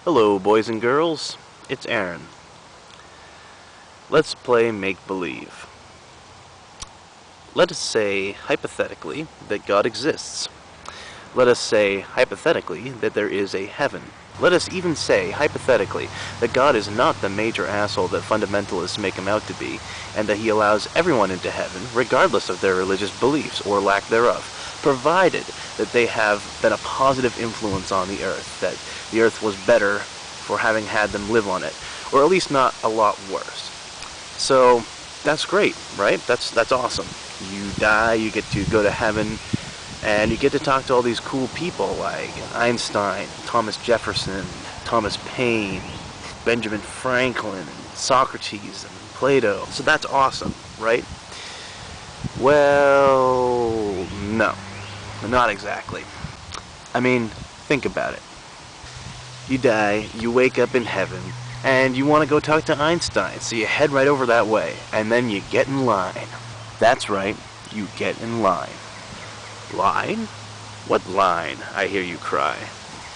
Hello, boys and girls. It's Aaron. Let's play make-believe. Let us say, hypothetically, that God exists. Let us say, hypothetically, that there is a heaven. Let us even say, hypothetically, that God is not the major asshole that fundamentalists make him out to be, and that he allows everyone into heaven, regardless of their religious beliefs or lack thereof, provided that they have been a positive influence on the earth, that the earth was better for having had them live on it, or at least not a lot worse. So that's great, right? That's awesome. You die, you get to go to heaven, and you get to talk to all these cool people like Einstein, Thomas Jefferson, Thomas Paine, Benjamin Franklin, Socrates, and Plato. So that's awesome, right? Well, no, not exactly. I mean, think about it. You die, you wake up in heaven, and you want to go talk to Einstein, so you head right over that way, and then you get in line. That's right, you get in line. Line? What line, I hear you cry?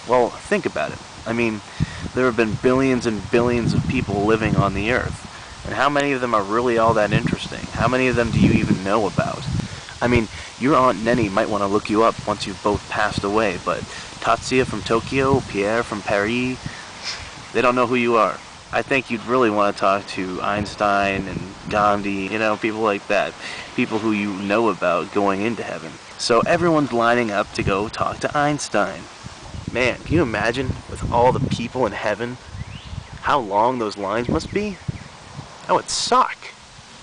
Well, think about it. I mean, there have been billions and billions of people living on the earth, and how many of them are really all that interesting? How many of them do you even know about? I mean, your Aunt Nenny might want to look you up once you've both passed away, but Tatsuya from Tokyo, Pierre from Paris, they don't know who you are. I think you'd really want to talk to Einstein and Gandhi, people like that. People who you know about going into heaven. So everyone's lining up to go talk to Einstein. Man, can you imagine, with all the people in heaven, how long those lines must be? That would suck.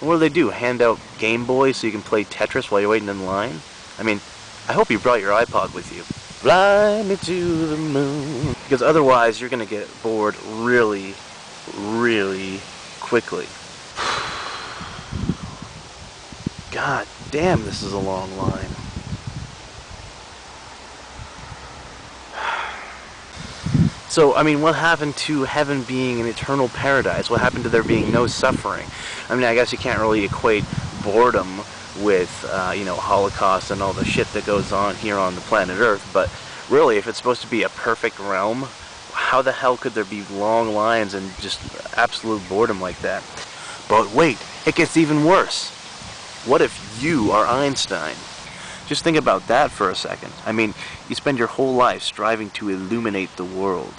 And what do? Hand out Game Boys so you can play Tetris while you're waiting in line? I mean, I hope you brought your iPod with you. Fly me to the moon. Because otherwise you're going to get bored really, really quickly. God damn, this is a long line. So, I mean, what happened to heaven being an eternal paradise? What happened to there being no suffering? I mean, I guess you can't really equate boredom with, Holocaust and all the shit that goes on here on the planet Earth, but really, if it's supposed to be a perfect realm, how the hell could there be long lines and just absolute boredom like that? But wait, it gets even worse. What if you are Einstein? Just think about that for a second. I mean, you spend your whole life striving to illuminate the world.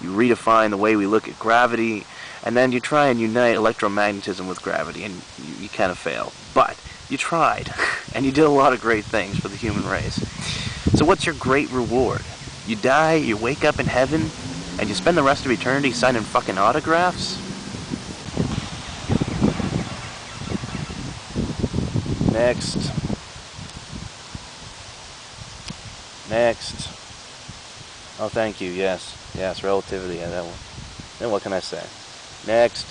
You redefine the way we look at gravity, and then you try and unite electromagnetism with gravity, and you kind of fail. But you tried, and you did a lot of great things for the human race. So what's your great reward? You die, you wake up in heaven, and you spend the rest of eternity signing fucking autographs? Next. Oh, thank you. Yes, relativity. Yeah, that one. Then what can I say? Next.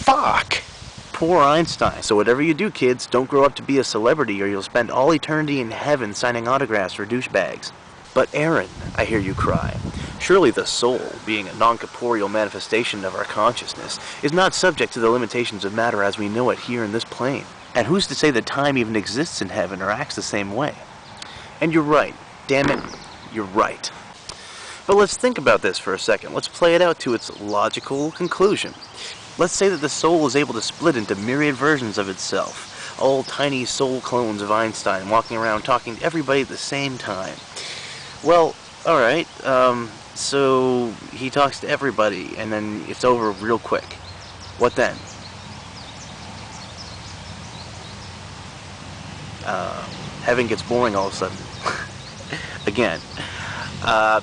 Fuck! Poor Einstein. So whatever you do, kids, don't grow up to be a celebrity or you'll spend all eternity in heaven signing autographs for douchebags. But Aaron, I hear you cry, surely the soul, being a non-corporeal manifestation of our consciousness, is not subject to the limitations of matter as we know it here in this plane. And who's to say that time even exists in heaven or acts the same way? And you're right. Damn it, you're right. But let's think about this for a second. Let's play it out to its logical conclusion. Let's say that the soul is able to split into myriad versions of itself, all tiny soul clones of Einstein walking around talking to everybody at the same time. Well, alright, so he talks to everybody and then it's over real quick. What then? Heaven gets boring all of a sudden. Again.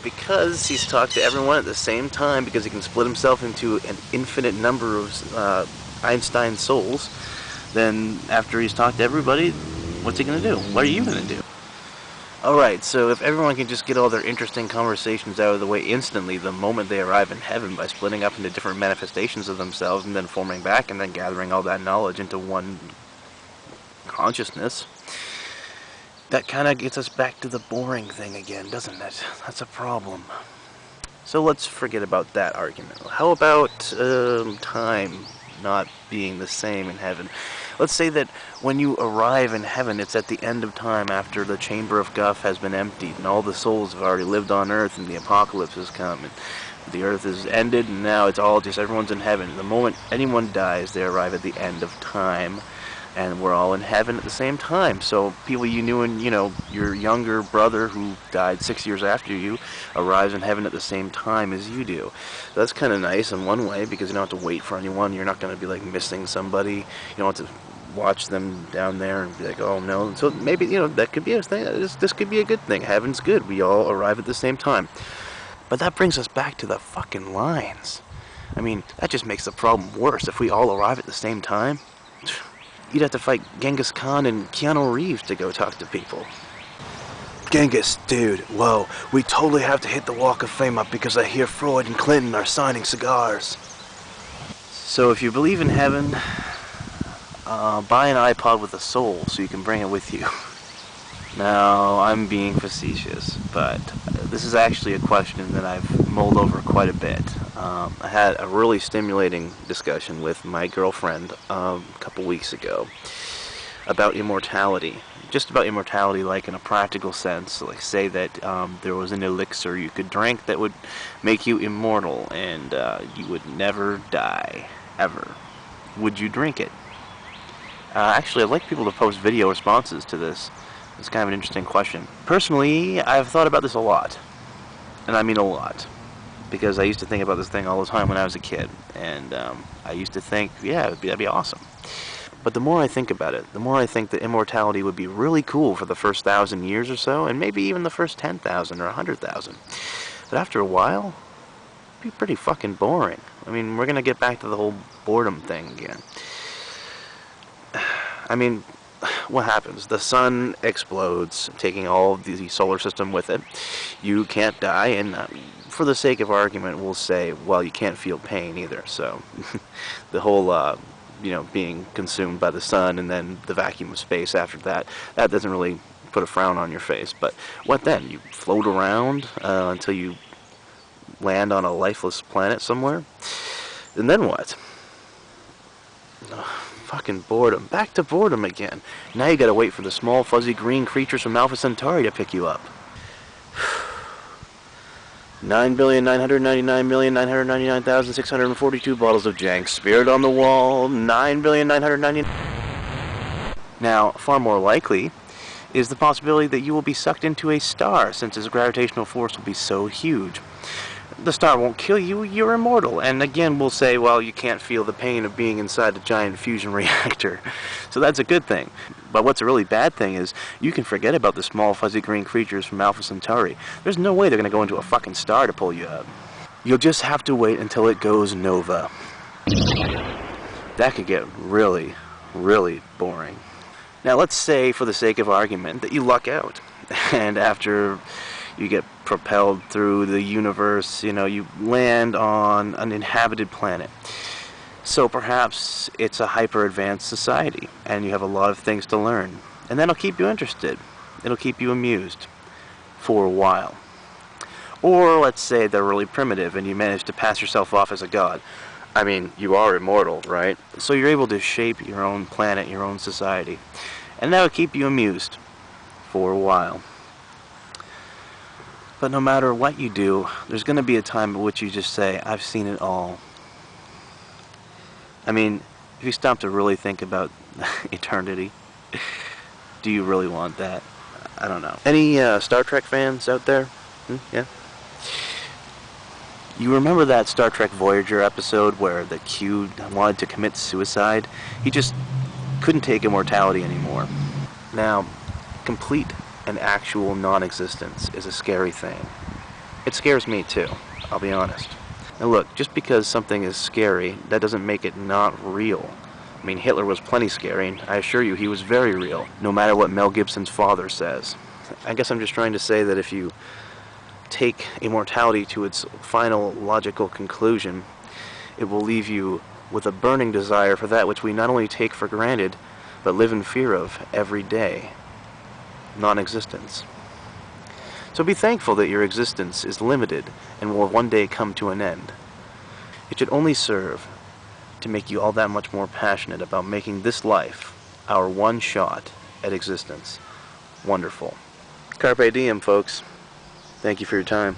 Because he's talked to everyone at the same time, because he can split himself into an infinite number of Einstein souls, then after he's talked to everybody, what's he going to do? What are you going to do? Alright, so if everyone can just get all their interesting conversations out of the way instantly the moment they arrive in heaven by splitting up into different manifestations of themselves and then forming back and then gathering all that knowledge into one consciousness, that kind of gets us back to the boring thing again, doesn't it? That's a problem. So let's forget about that argument. How about time not being the same in heaven? Let's say that when you arrive in heaven, it's at the end of time after the chamber of guff has been emptied and all the souls have already lived on earth and the apocalypse has come and the earth is ended and now it's all just everyone's in heaven. The moment anyone dies, they arrive at the end of time. And we're all in heaven at the same time. So people you knew and, your younger brother who died 6 years after you arrives in heaven at the same time as you do. That's kind of nice in one way because you don't have to wait for anyone. You're not going to be like missing somebody. You don't have to watch them down there and be like, oh no. So maybe, that could be a thing. This could be a good thing. Heaven's good. We all arrive at the same time. But that brings us back to the fucking lines. I mean, that just makes the problem worse if we all arrive at the same time. You'd have to fight Genghis Khan and Keanu Reeves to go talk to people. Genghis, dude, whoa, we totally have to hit the Walk of Fame up because I hear Freud and Clinton are signing cigars. So if you believe in heaven, buy an iPod with a soul so you can bring it with you. Now, I'm being facetious, but this is actually a question that I've mulled over quite a bit. I had a really stimulating discussion with my girlfriend a couple weeks ago about immortality. Just about immortality, like in a practical sense. Like say that there was an elixir you could drink that would make you immortal and you would never die, ever. Would you drink it? Actually, I'd like people to post video responses to this. It's kind of an interesting question. Personally, I've thought about this a lot. And I mean a lot. Because I used to think about this thing all the time when I was a kid. And I used to think, yeah, that'd be awesome. But the more I think about it, the more I think that immortality would be really cool for the first 1,000 years or so, and maybe even the first 10,000 or 100,000. But after a while, it'd be pretty fucking boring. I mean, we're gonna get back to the whole boredom thing again. I mean, what happens? The sun explodes, taking all of the solar system with it. You can't die, and for the sake of argument, we'll say, well, you can't feel pain either. So the whole, being consumed by the sun and then the vacuum of space after that, that doesn't really put a frown on your face. But what then? You float around until you land on a lifeless planet somewhere? And then what? Fucking boredom. Back to boredom again. Now you gotta wait for the small fuzzy green creatures from Alpha Centauri to pick you up. 9,999,999,642 bottles of jank. Spirit on the wall. 9,999. Now, far more likely is the possibility that you will be sucked into a star, since its gravitational force will be so huge. The star won't kill you, you're immortal. And again, we'll say, well, you can't feel the pain of being inside a giant fusion reactor. So that's a good thing. But what's a really bad thing is, you can forget about the small fuzzy green creatures from Alpha Centauri. There's no way they're going to go into a fucking star to pull you up. You'll just have to wait until it goes nova. That could get really, really boring. Now let's say, for the sake of argument, that you luck out. And after you get propelled through the universe, you land on an inhabited planet. So perhaps it's a hyper-advanced society, and you have a lot of things to learn. And that'll keep you interested. It'll keep you amused. For a while. Or let's say they're really primitive, and you manage to pass yourself off as a god. I mean, you are immortal, right? So you're able to shape your own planet, your own society. And that'll keep you amused. For a while. But no matter what you do, there's going to be a time at which you just say, I've seen it all. I mean, if you stop to really think about eternity, do you really want that? I don't know. Any Star Trek fans out there? Yeah? You remember that Star Trek Voyager episode where the Q wanted to commit suicide? He just couldn't take immortality anymore. Now, complete and actual non-existence is a scary thing. It scares me too, I'll be honest. Now look, just because something is scary, that doesn't make it not real. I mean, Hitler was plenty scary, and I assure you he was very real, no matter what Mel Gibson's father says. I guess I'm just trying to say that if you take immortality to its final logical conclusion, it will leave you with a burning desire for that which we not only take for granted, but live in fear of every day. Non-existence. So be thankful that your existence is limited and will one day come to an end. It should only serve to make you all that much more passionate about making this life our one shot at existence. Wonderful. Carpe diem, folks. Thank you for your time.